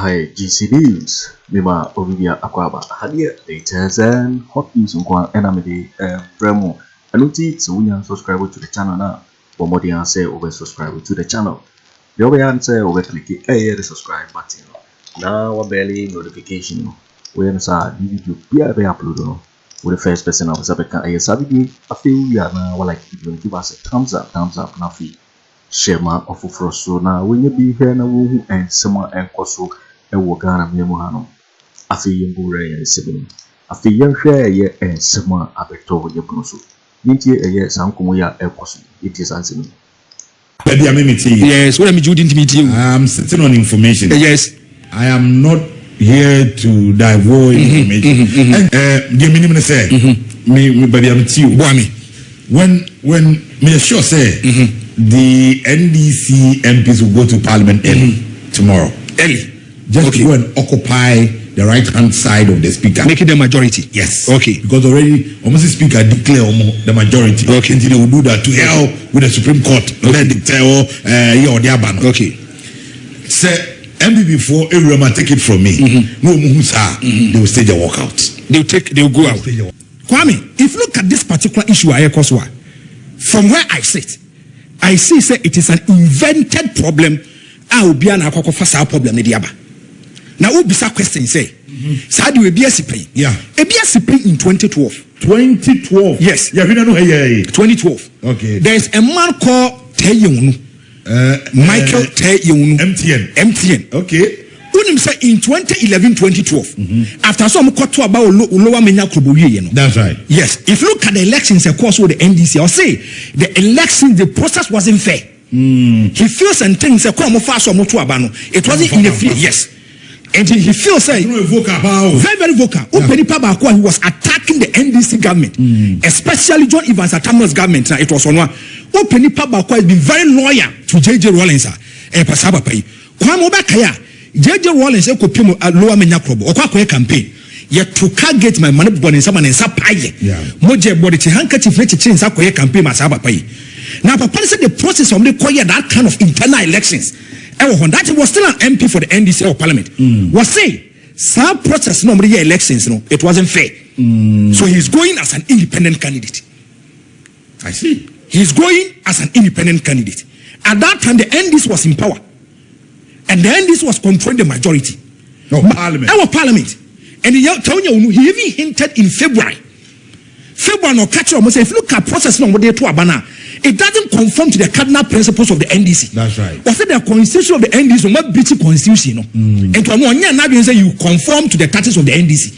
Ahe GC News, Mima Bawumia Akwaba, Hadia, latest and hot news on Enamidi, Bremo. Anuti, so we subscribe to the channel now. For more than say over subscribe to the channel. The other answer over click the subscribe button. Now a belly notification. We answer video be upload with the first person of Zabeka Ayasabi. I feel we are now like you give us a thumbs up, now fee. Share my Ato Forson now when you be here now and someone and Koso and Wagana Memohano. I feel you go and sibling. I feel young share ye and someone abeto your pronoso. Ninty a year some Kumoya Expósed. It is answering. Yes, what am I doing to meet you? I'm sitting on information. Yes. I am not here to divulge information. Give me a say. Me, but I'm with you. When me sure say. The NDC MPs will go to Parliament early tomorrow. Early. Just to go and occupy the right-hand side of the speaker. Make it the majority. Yes. Okay. Because already almost the speaker declare the majority. Okay. Until they will do that to hell with the Supreme Court. Let it tell Okay. Say MPP before everyone take it from me. No they will stage a walkout. They will go out. Kwame, if you look at this particular issue, from where I sit, I see say it is an invented problem. I will be an aqua problem. Now, who be question say? Sadi will be a CP. Yeah. A BSCP in 2012. 2012. Yes. Yeah, we don't know. 2012. Okay. There is a man called Michael Teyonu. MTN. Okay. Unim say in 2011, 2012. After some got to about lower menya krobowie. That's right. Yes. If you look at the elections, of course, with the NDC, I'll say the election, the process wasn't fair. He feels and thinks it wasn't in the field. Yes. And he feels very, very vocal. He was attacking the NDC government, especially John Evans Atama's government. It was on one. Open Pabakwa has been very loyal to JJ Rawlings. JJ Rawlings ekopimo lower menya krobo okwa campaign ye to target my money born in someone in sapaye moje body ti handkerchief le chichi nsa koye campaign masaba paye now papa said the process of the koye that kind of internal elections that was still an MP for the NDC or parliament was say some process no elections it wasn't fair so he's going as an independent candidate. I see. He's going as an independent candidate. At that time the NDC was in power. And the NDC was controlling the majority. Parliament. Our parliament. And he even hinted in February. No catch almost if you look at process number it doesn't conform to the cardinal principles of the NDC. That's right. What's the constitution of the NDC? Not British constitution. And to say you conform to the tactics of the NDC.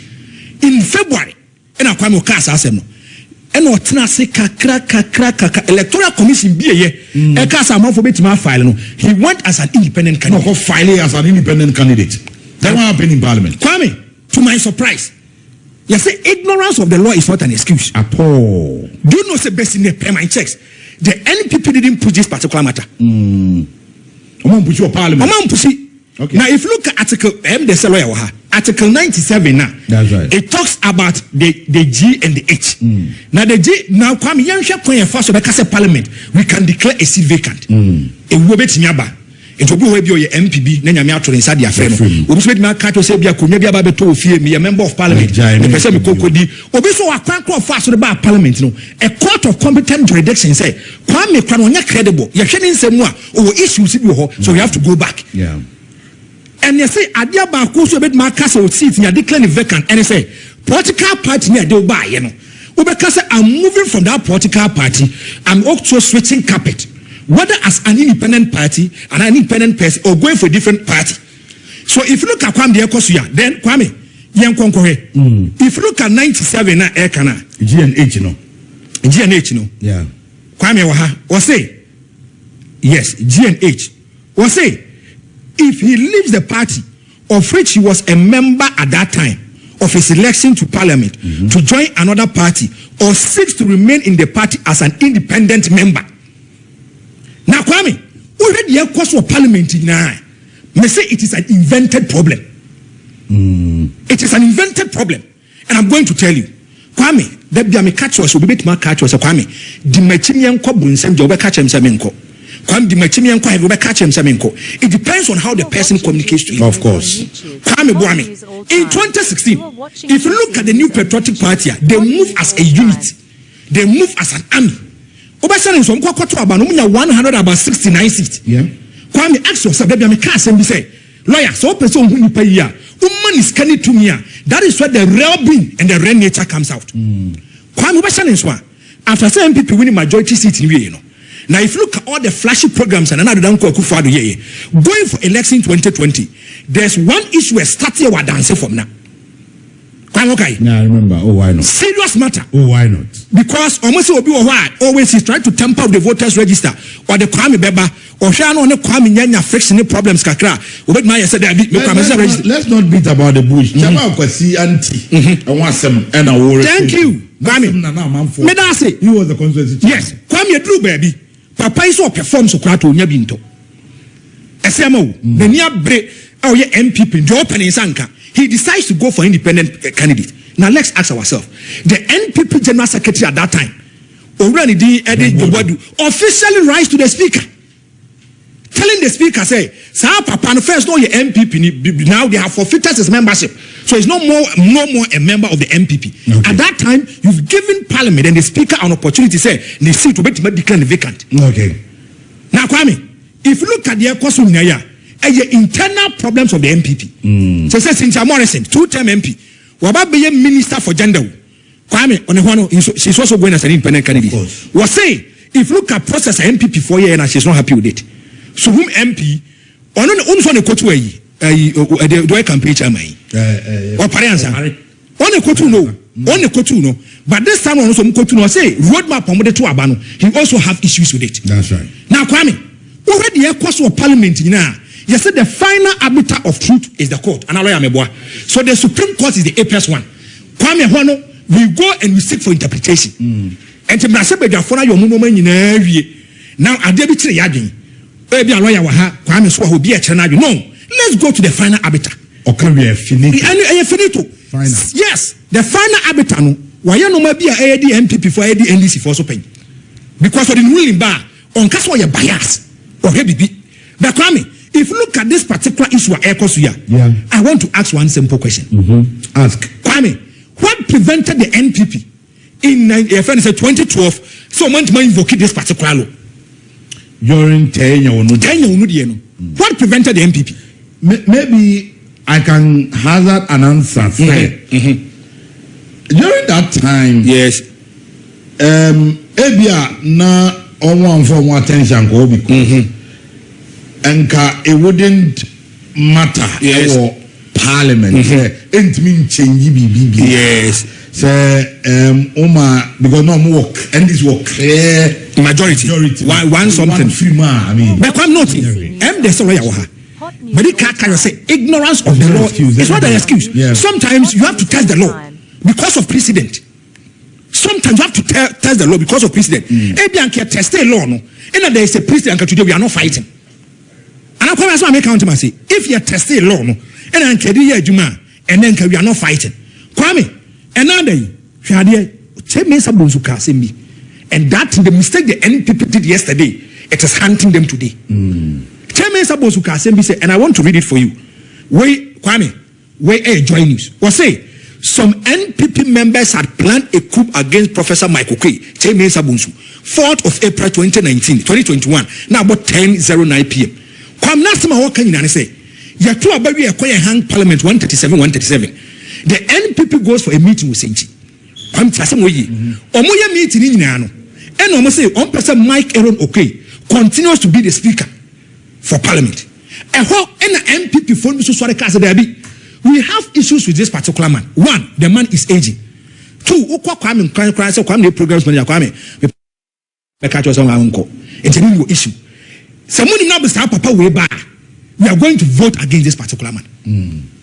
In February, and I come to and electoral commission he went as an independent candidate. No, filing as an independent candidate. That won't happen in Parliament. Kwame, to my surprise, you say ignorance of the law is not an excuse at all. Do you know the best in the payment checks? The NPP didn't push this particular matter. Push your Parliament. Okay. Now, if you look at Article 97 now, that's right. It talks about the G and the H. Now the G now Kwame Yansha Point first of the Parliament, we can declare a seat vacant. It will be Tinyaba. It will be your MPB, Nanyamia to inside the Afenyo. We said my cat say be a Kunyabia Babeto fear me, a member of Parliament. The person Kokodi. Obiso a crank fast the bar Parliament. A court of competent jurisdiction say Kwame Kwanonya credible. You're shedding some more or issues so we have to go back. Yeah. And you say, Adiaba Kuso bit my castle seats, you declare vacant. And you say, political party near do buy, Because I'm moving from that political party, I'm also switching carpet. Whether as an independent party, an independent person, or going for a different party. So if you look at Kwame Diakosuya, then Kwame, if you look at 97 Ekana, G and H, G and H, Yeah. Kwame was say, yes, G and H. Was say, if he leaves the party of which he was a member at that time of his election to Parliament to join another party or seeks to remain in the party as an independent member. Now, Kwame, we read the course of Parliament now. May say it is an invented problem. It is an invented problem. And I'm going to tell you, Kwame, that be a catch was a bit more catch was a Kwame. The Machinian Kobun sent your catch him. Kwame Dimachimi and Kwame will catch him Samenko. It depends on how the person communicates to you. Of course. Kwame Bwami. In 2016, if you look at the new patriotic party, they move as a unit. They move as an army. Obasan is on Kwaku Annan 169 seats. Yeah. Kwame ask yourself, baby, I can't say, lawyer, so person who you pay here, woman is canny to me. That is where the real being and the real nature comes out. Kwame Obasan is one. After some people winning majority seats in you know. Now, if you look at all the flashy programs and another Akufo Addo going for election 2020, there's one issue where starting our dancing from now. Okay. Yeah, I remember. Oh, why not? Serious matter. Oh, why not? Because almost always he's trying to temper the voters register or the Kwame Beba or Shano on the Kwame Nyanya friction problems kakra. Let's not beat about the bush. Thank you. Kwame. Medase. He was the constituency. Yes. Kwame Drew baby. Papa is all perform so krato nyabinto. SMO. The near break. Oh yeah, MPP. The opening sanka. He decides to go for independent candidate. Now let's ask ourselves: the NPP General Secretary at that time, already officially rise to the speaker, telling the speaker, "Say, Sir Papa, first know your MPP. Now they have forfeited his membership, so he's no more a member of the MPP." Okay. At that time, you've given Parliament and the speaker an opportunity to say the seat to be declared vacant. Okay. Now, Kwame, if you look at the question here. Internal problems of the MPP. So says Cynthia Morrison, 2-term MP, waba be minister for gender. Kwame Onehwano, she's also going as an independent candidate. Was saying if you look at process MPP 4 years and she's not happy with it. So whom MP on the quote way the campaign chairman. Or Parianza. On the quote no. On the quote no. But this time on some quote no say roadmap on the two abano. He also have issues with it. That's right. Now Kwame, already a course of parliament now. You said the final arbiter of truth is the court. So the Supreme Court is the apex one. Kwame Hono, we go and we seek for interpretation. And to Asante Bediatuo your moment in area. Now I did it yading. Maybe a lawyer Kwame so will be a channel. No, let's go to the final arbiter. Or can we have finito? Finito. Yes, the final arbiter. No, why no maybe a AD MPP for AD NDC for so pay? Because of the ruling bar on case why bias or heavy. But Kwame, if you look at this particular issue at Ecosia, I want to ask one simple question. Ask. Kwame, what prevented the NPP in 2012 so much to invoke this particular law? During 10 years. What prevented the NPP? Maybe I can hazard an answer. During that time, yes. Ebia na one for more attention go because it wouldn't matter for Parliament. It mean change BBB. Yes. Because no work and this work clear majority. One something. I mean, but I'm not. But it can't say ignorance of the law. It's not an excuse. Sometimes you have to test the law because of precedent. Sometimes you have to test the law because of precedent. Test the law, no. And there is a precedent today we are not fighting. And I come as I make count say if you test the law, no, and then and then we are not fighting. Kwame, another and that the mistake the NPP did yesterday, it is hunting them today. And I want to read it for you. Kwame, join news. Or say some NPP members had planned a coup against Professor Michael Kyei, 4th of April 2021, now about 10:09 p.m. Kwame Nasima walking in and say, Yatu Abawi acquire hang Parliament 137. The NPP goes for a meeting with Senchi. I'm telling you, Omoya meeting in Nano. And almost say, on person Mike Aaron Okey continues to be the speaker for Parliament. And how NPP phone so sorry we have issues with this particular man. One, the man is aging. Two, Kwame programs Kwame it's a new issue. Someone now beside Papa way back. We are going to vote against this particular man.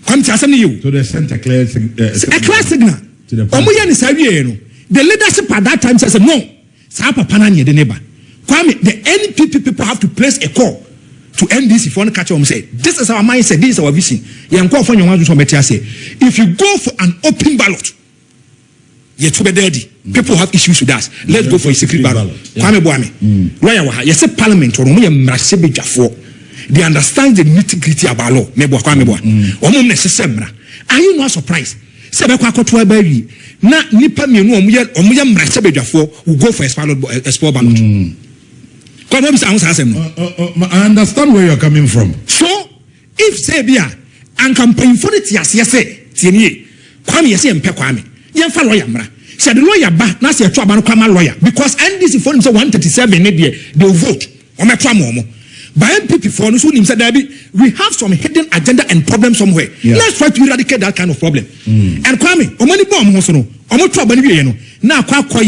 Come to you. So they sent a clear signal. To the leadership at that time says no. The neighbor. The NPP people have to place a call to end this. If you want to catch on, say this is our mindset, this is our vision. If you go for an open ballot, you're to be dirty. People have issues with us. Let's go for a secret ballot. Kwame Bawumia. Lawyer waha. Yes, Parliament or Bawumia Bediatuo. They understand the nitty-gritty about law. Kwame Bawumia. Omo necessary. Are you not surprised? Sebe kwa kotoa bayi. Na nipa mienu omuya Bediatuo will go for export ballot. I understand where you're coming from. So, if Sabia and campaign for it, yes, Tieni, Kwame, yes, and Kwame, Yanfa lawyer, said the lawyer back, not a trouble, lawyer, because NDC for himself 137 they'll vote on my tramomo. By MPP for us, we have some hidden agenda and problem somewhere. Yeah. Let's try to eradicate that kind of problem. And Kwame, Omani Bomb Hosono, Omo trouble, now Kwaku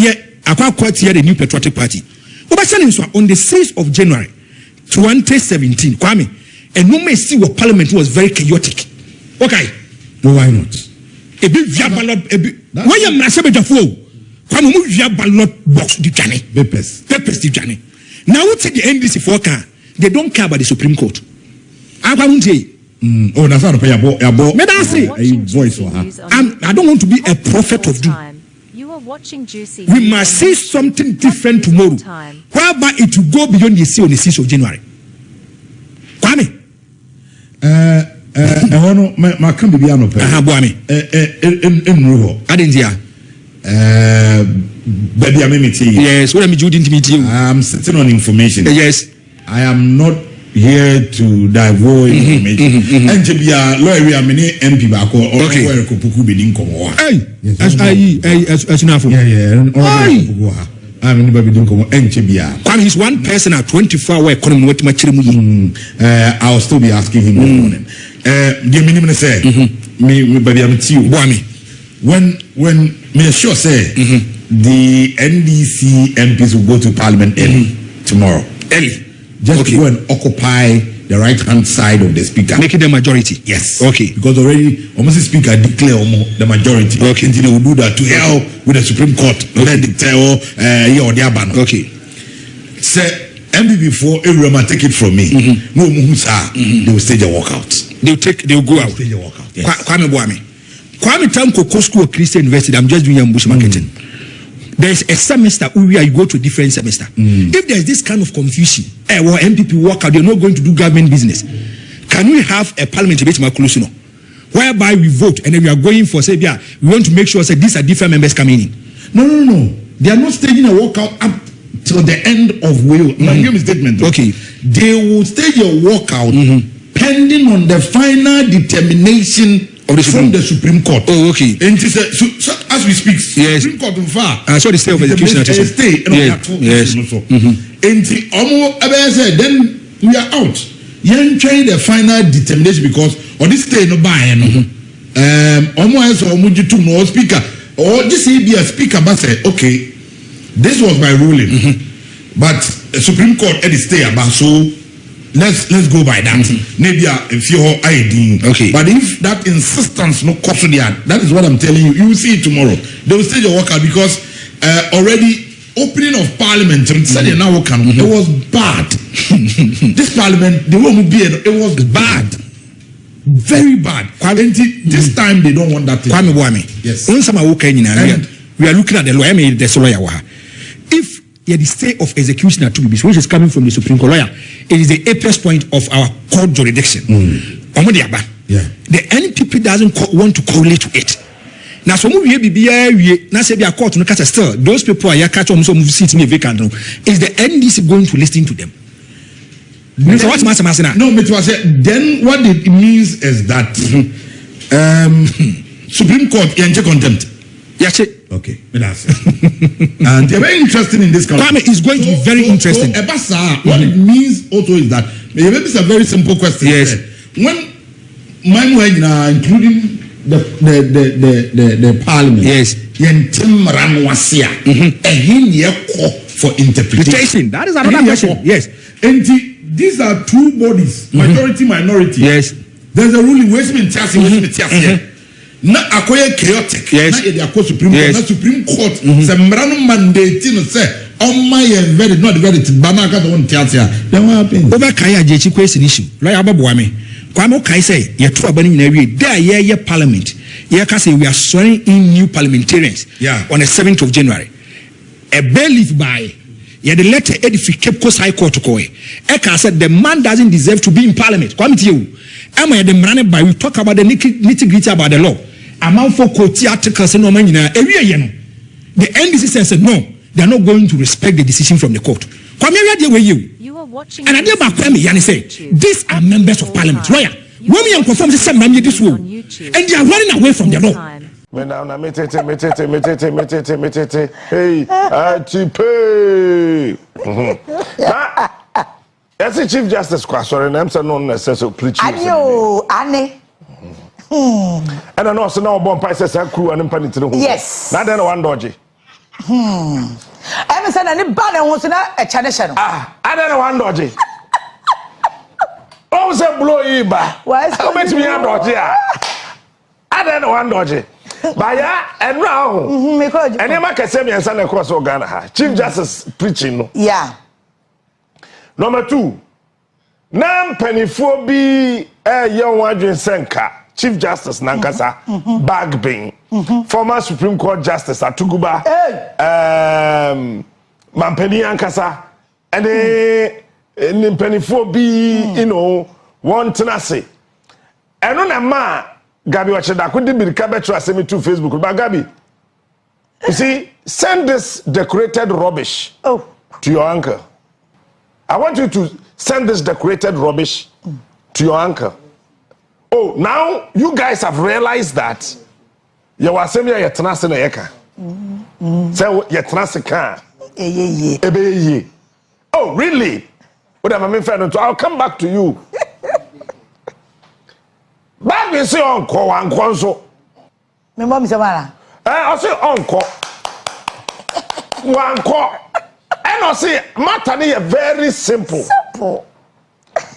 here the new patriotic party. On the 6th of January 2017, Kwame, and no may see what Parliament was very chaotic. Okay. No, why not? A big via ballot, why am I saying Kwame move via ballot box the journey? Papers the journey. Now we take the NDC for car. They don't care about the Supreme Court. I won't say. Oh, that's not a voice for her. I don't want to be a prophet of doom. We must say something different tomorrow, whereby it will go beyond the sea on the 6th of January. Kwame. My can't be an Bawumia. In Ruho. I didn't hear. Baby, I'm meeting you. Yes, what am I doing to meet you? I'm sitting on information. Yes. I am not here to divulge information. And to be a lawyer, I'm an MP back or where Kupuku be in Komo. Hey, as enough. Yeah. I'm in Babylon and Chibia. He's one person at 24-hour economy. What much I'll still be asking him in the morning. The minimum say, me, baby, I'm with you. Bawumia. When me sure say the NDC MPs will go to Parliament early tomorrow. Early. Just to go and occupy the right-hand side of the speaker. Make it the majority. Yes. Okay. Because already almost the speaker declare the majority. Okay. Until they will do that to hell with the Supreme Court. Let it tell or their banner. Okay. Say MPP before everyone take it from me. No they will stage a walkout. They will go out. Stage a walkout. Yes. Kwame Bawumia. Kwame Tanko School Christian University. I'm just doing ambush marketing. There's a semester where you go to a different semester. If there's this kind of confusion, well, MPP walk out, they're not going to do government business. Can we have a parliament debate whereby we vote and then we are going for, say, yeah, we want to make sure that these are different members coming in? No. They are not staging a walkout up till the end of will. My statement. Okay. They will stage a walkout pending on the final determination from the Supreme Court. Oh, okay. And so as we speak, yes. Supreme Court of far. I saw the state of execution. Yes. And then we are out. You trying the final determination because on this day no buy almost no speaker or just be a speaker but say okay, this was my ruling, but the Supreme Court at the stay about so. Let's go by that. Maybe if you're ID. Okay. But if that insistence no custodian, that is what I'm telling you. You will see it tomorrow. They will stage a walkout because already opening of Parliament it was bad. This Parliament, the one who be it was bad. Very bad. This time they don't want that thing. Kwame Bawumia. Yes. We are looking at the lawyer. If the state of execution at which is coming from the Supreme Court lawyer, it is the apex point of our court jurisdiction. The NPP doesn't want to correlate to it. Now, so we now court still those people are catch on some seats in vacant. Is the NDC going to listen to them? Then what it means is that Supreme Court contempt. Yes. Okay, and they're very interested in this Kwame is going to be very interesting. What it means also is that maybe it's a very simple question. Yes. When including the Parliament. Yes. For interpretation. That is another question. Yes. And these are two bodies, majority, minority. Yes. There's a ruling Westminster. Na akoye chaotic. Yes. Na the Supreme Court. Na Supreme Court. Se mrano mandate no say on my very not very banaka don't tell you. Then what happened? Over Kyei question issue. Lawyer Bawumia. Kwame Kyei say ye two abani na wie da ye parliament. we are swearing in new parliamentarians on the 7th of January. A bailiff by the letter edified Cape Coast High Court to Koe. Eka said the man doesn't deserve to be in parliament. Come to you. We talk about the nitty-gritty about the law. Amount for Koti articles and the NDC said no, they are not going to respect the decision from the court. You are watching. And I did back and say these are members of parliament. Why? Women and confirm the same man this world, and they are running away from the law. Hey, as the Chief Justice Kwasori, and I'm so known as a preacher. Anne. And I know so now bomb prices are crew and impany to the home. Yes. Not then one dodgy. I'm saying any banner wants to know a tradition. I don't know one dodgy. Oh, say blow you back. Why is it me a dodgy? I don't know one dodgy. Baya and now, and you make a semi and son across Ghana. Chief Justice preaching. Yeah. Number 2. Nam pennyphobia young Wadrin Senka, Chief Justice Nankasa, Bagbin, former Supreme Court Justice Atuguba, Mampeni Ankasa, and pennyphobia, you know, one tenacity. And on a man, Gabby Wacheda couldn't be the cabbage to send me to Facebook. But Gabby, you see, send this decorated rubbish to your uncle. I want you to send this decorated rubbish to your uncle. Oh, now you guys have realized that you are saying you're trusting a yeka. So you're trusting car. Oh, really? What am I saying? I'll come back to you. Bagbin say uncle and conso. My mom is a man. I say uncle. One call. And I say matter is very simple. Simple.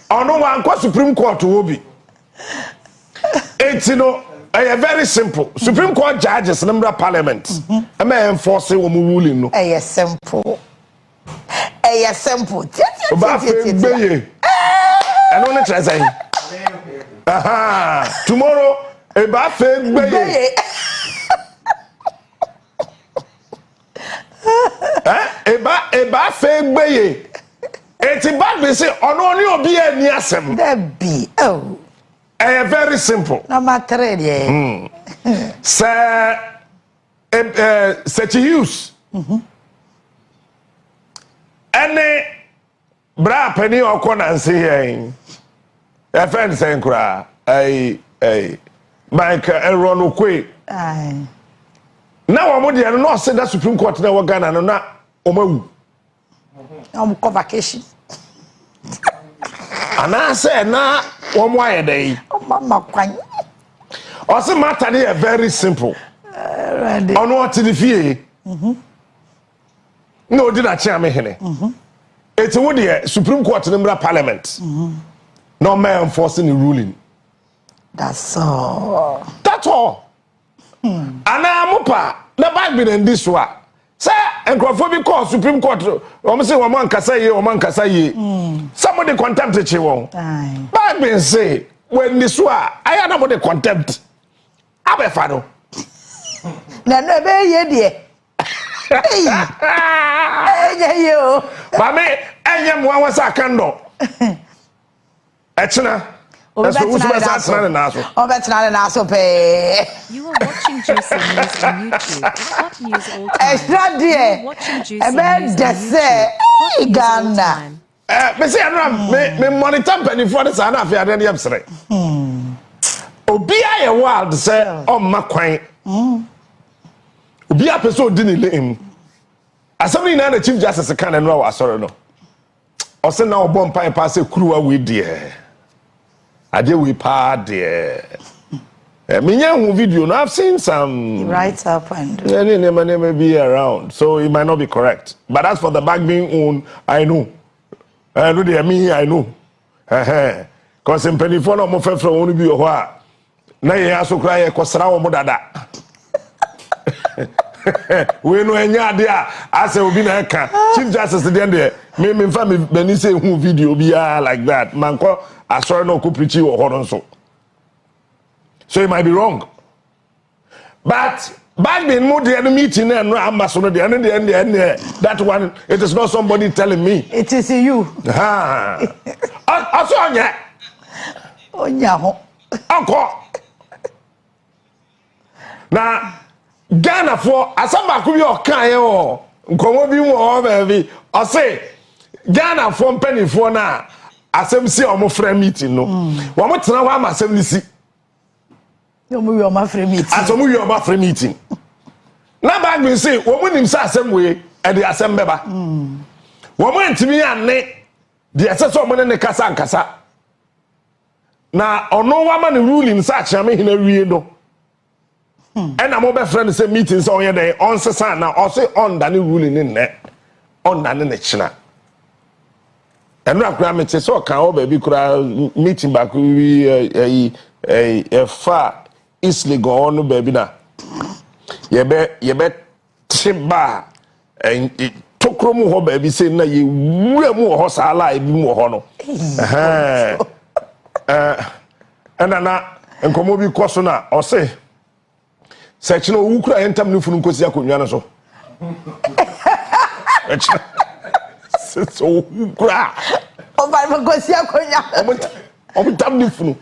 I know one call Supreme Court will be. It's very simple. Supreme Court judges number Parliament. I may enforce what we ruling no. Simple. Simple. I don't know say. Tomorrow, a buffet. A buffet. It's a bad we say, on only be a niasem. That be, very simple. No matter, Sir, such use. Any bra penny or corner saying. A friend saying, "Cry, Mike Aaron Okwe." Now I'm not saying that Supreme Court now Ghana and not Omawu. I'm on vacation. And I said, "Now, one more a day." Also, matter is very simple. On what to the fee? No, did I change me here? It's a woody Supreme Court member Parliament. No man enforcing the ruling. That's all. That's all. And I'm up. The Bagbin in this one. Sir, and Crawford call Supreme Court. I'm saying one man can say, one man can say. Somebody contempt you. Bagbin say, when this one, I am about the contempt. I'm a fan. No, dear. Hey, you. Mammy, I am one was a candle. Echna. That's what was that's not an asshole. Oh, that's not an asshole. You are watching Juicy News on YouTube. Hot news all time. It's not there. You are watching Juicy News on YouTube. Hot news all time. Me say me monitor penny for the sana afia den yam sere. Obi aye wild say o ma kwan. Obi a person di ni lem. Assembly na the Chief Justice kan na wa asore no. O se na obom pan pa se kuruwa we die. Ade we pa de. Me nya video no I've seen some right up and may be around, so it might not be correct. But as for the Bagbin own, I know. I know they me I know. Cause in penny for no mo fe from only be ho na ye aso kra ye kosra wo mo dada. We no enya ade a ase obi na ka Chief Justice dey there me fa me bani say hu video bi like that manko asori no ko preach wo ho so it might be wrong. But Bagbin moved the meeting and that one, it is not somebody telling me. It is you. Also, Uncle. Now, Ghana for Asamba could be your kind. Come on, baby. I say, Ghana for penny for now. Assembly or more friend meeting. No, one more time, I'm assembly. You are my friend meeting. As you are my friend meeting. Now, Bagbin say, woman himself, same way at the assembly. Woman to me and the assessor man in the Casa and Casa. Now, or no woman ruling such a man in a real. And I'm over friend say meetings on your day on Sasan now also on Danny ruling in there on Danny China. And now Grammy says, so can baby could meeting back a far easily go on, baby. Now, you bet Timba and it took room, baby, saying that you will more horse alive, more honor. And and come over Cosona or say. Section of Ukra and Tam Nufun Kosia Kunyana so. So Ukra. Oh, my Kosia Kunya. Oh, Tam Nufun.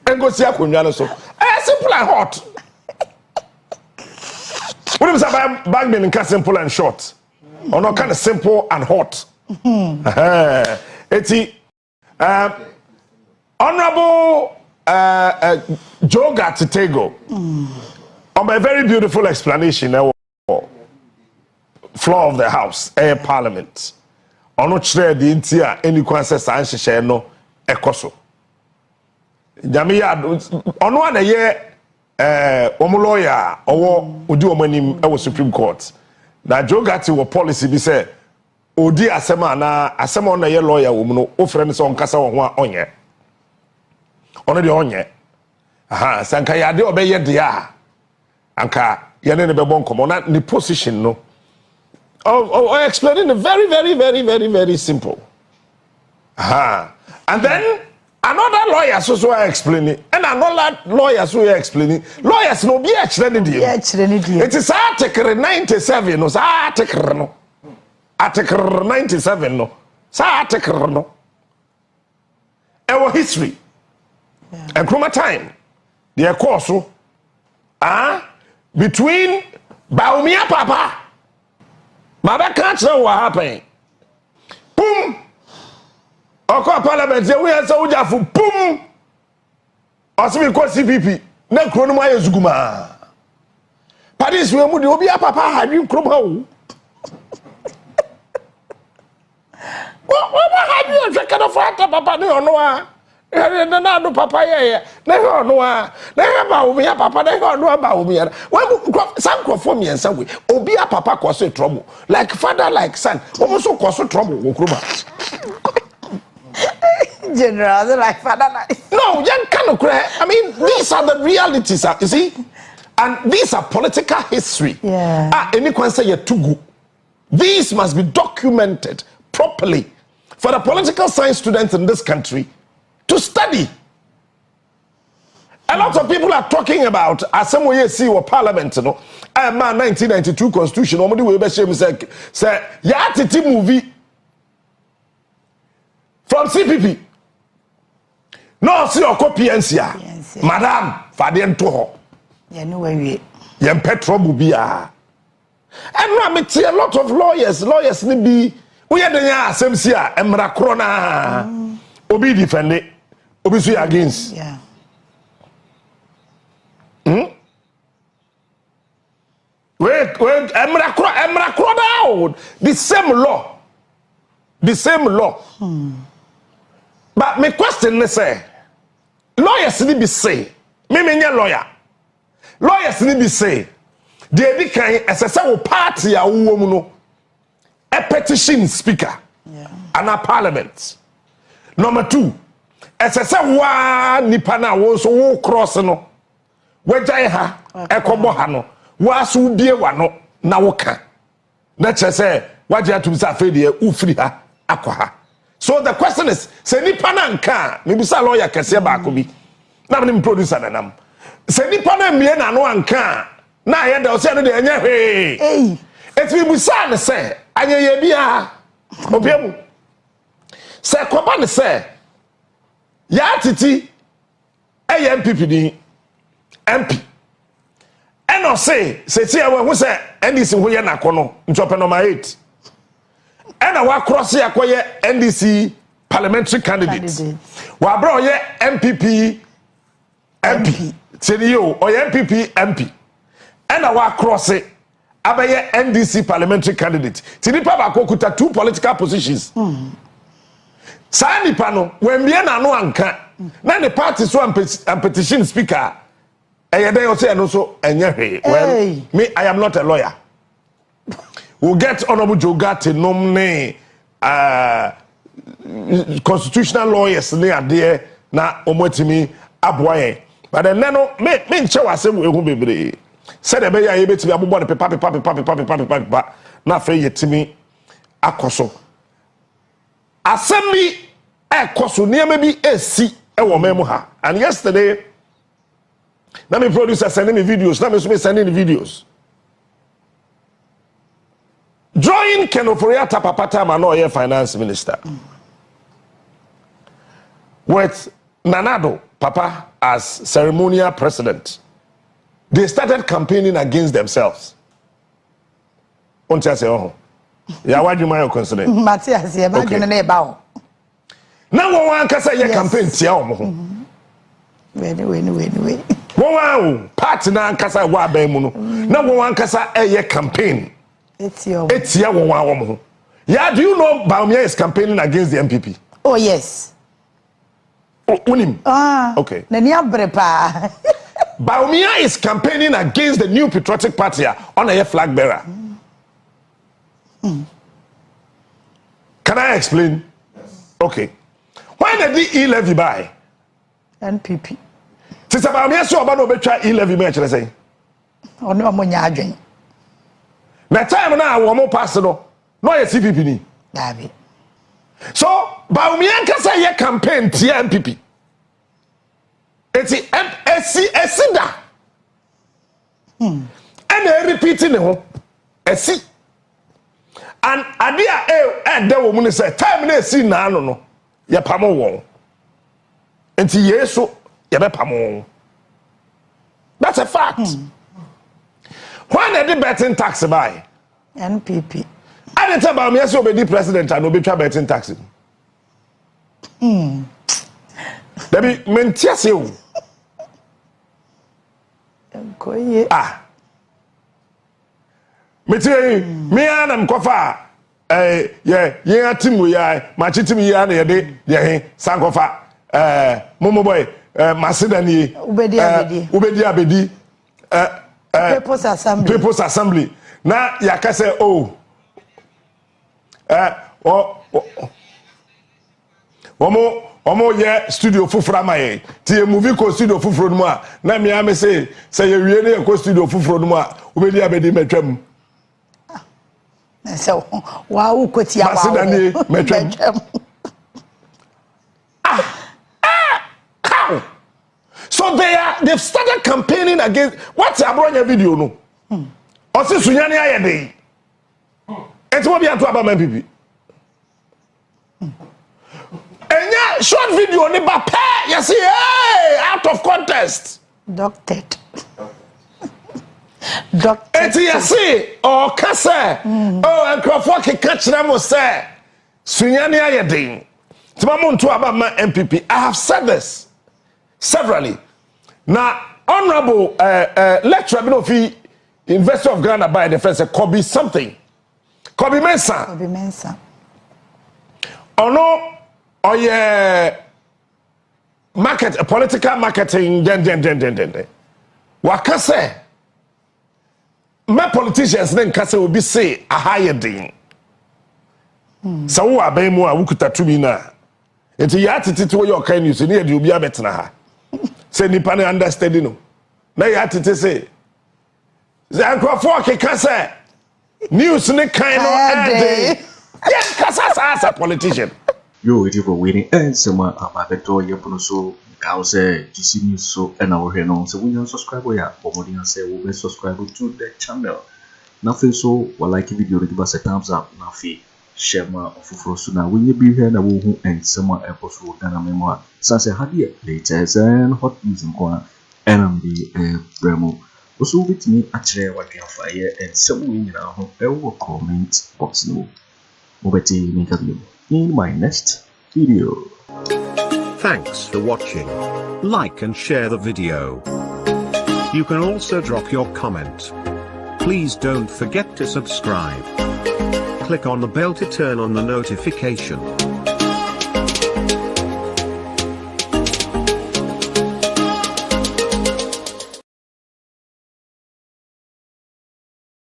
And Kosia Kunyana so. Simple and hot. What is about Bagbin and simple and short? Or not kind of simple and hot? It's Honorable Joe Gatitego. On my very beautiful explanation, floor of the House, Parliament. On otchere the intia any consensus and share no ekoso. Jamia on one a year lawyer or udi omanim our Supreme Court. Now Joe Gatti was policy be say odi asema na asema on a year lawyer woman no friends on kasa on onye. On the onye. Aha, sanka yade obeye dia. Anka yene ne bebon komo na the position no. Explaining it very simple. Aha. And then another lawyer so explaining and another lawyer so explaining. Lawyers no be explaining dim. It is Article 97 no. Article no. Article 97 no. Article no. Our history. And chroma time. The course between Bawumia Papa. Maba can't know what happened. Boom! Oko Parliament, we are so for boom! Osimi kwa CPP, na krono ma yezuguma. Padis we mu de obi Papa hadwi kroma wo. What hadwi o Ken Ofori Atta Papa ni ono a. Na do papa ye na he ono a na he Bawumia papa na he ono a Bawumia san crofo miensa we obi a papa cause trouble like father like son almost cause trouble wo kroma General like father like no you can't cry. I mean these are the realities you see, and these are political history. Any can say you're too good. These must be documented properly for the political science students in this country to study. A lot of people are talking about as some way see what parliament no. Man 1992 constitution omodi we be shame say ya titi movie from CPP. No see your PNC madam fade to ho. Yeah no way. Yem petrol bia. And now me see a lot of lawyers ni bi we dey asem si a emra kro na obi defend it. Obviously against. Yeah. Wait, Emra down. The same law. But my question is say, lawyers need be say, me lawyer. Lawyers need be say, they can SSA party a woman no a petition speaker. And a parliament. Number 2. Esese wa nipa na wo so wo cross no wagyan ha ekobo ha no wa so bie wa no na wo ka na chese wagyan to bisa fe de ufiri ha akwa. So the question is say nipa na nka me bisa lawyer kese ba ko bi na me producer na nam Se nipa na mie na no anka na ye da o se no de anya hwe eti bi busa ne se anya ye bia obiam se koba ne se ya titi eye MPP ni MP eno se ti e we hu se NDC ho ye nakono nchope number 8 ena wa cross ya koye NDC parliamentary candidate wa bro ye MPP MP Teniyo or MPP MP ena wa cross it abaye NDC parliamentary candidate tinipa ba kokuta 2 political positions sa nipa no when bia na no anka na the party so and petition speaker eyede o say no so enye hwe well me I am not a lawyer. We'll get Honorable Jogate nomne constitutional lawyers ne ade na omotimi aboye but then no me nche wasem ehu bebre said e be ya ye betimi abobọ ne pepa na fe yetimi akoso asemi ekoso niam bi esi e wo memu ha and yesterday na me producer sending me videos na me so me sending videos join Ken Ofori Atta papa time and no finance minister with Nanado papa as ceremonial president. They started campaigning against themselves. Until say, oh, yeah, why do you mind considering? Matthias, yeah, but you know about. Now one can say your campaign, tia Anyway. Wow, partner can say wa be mu no. Now one can say your campaign. It's your one. Yeah, do you know Bawumia is campaigning against the MPP? Oh yes. Unim. Okay. Bawumia is campaigning against the new patriotic party on a flag bearer. Can I explain? Okay. Why did the e-levy buy? NPP. Since Bawumia so about no better e-levy me actually say. Oh no mo nya adwen. Na time na wo mo pass no ye CPP ni. Gabby. So Bawumia can say your campaign tia MPP. Eti esida. And repeating ho. Esi. And adia de wo mu say time na esi na no ye pamo won. Enti yeso ye be pamo. That's a fact. When they did betting tax by NPP. I didn't tell Bawumia so be president and be try betting tax. There be mentias you. Me anam kofa ye team we ma team ya na ye de ye sankofa momo boy masidani ubedi abedi People's Assembly. Now ya can say omo ye studio fufura maye ti movie ko studio fufuro no a na me am say ye wie na ko studio fufuro no a ubedi abedi metwam so wa u ko ti awa masidani metwam so they've started campaigning against what's abronya video no osi sunyane ayede enti mo bia to aba MPP enya short video ni ba pa you see hey out of context doctored enti you see o kase Akufo catch them mo say sunyane ayede ti ba mo nto aba MPP. I have said this severally. Now, honorable lecturer of University of Ghana by the first Kobe something. Kobe mensa. Oh no, oh yeah, political marketing, den. Wakase, my politicians then kase will be say a higher thing. So who are bemu a wukuta to me na. Enti ya titi to your kind you see near you be a better ha. Say ni pane understanding no. Na ya titi say. Akufo keka say news ne kind no ade. Yes, kasa as a politician. Yo, it is for waiting and some ababeto yepuno so Kause GC News so and our no so we subscribe ya Bomodian say we subscribe to the channel. Nothing so we like video give us a thumbs up nafi share ma ofufro so na we be here na wo hu and some episode Ghana memoir sanse hadie latest and hot news nkwa NMB bremo also with me atchere what Gyamfi and some we nyina ho e wo comment box no mobeti make a video in my next video. Thanks for watching. Like and share the video. You can also drop your comment. Please don't forget to subscribe. Click on the bell to turn on the notification.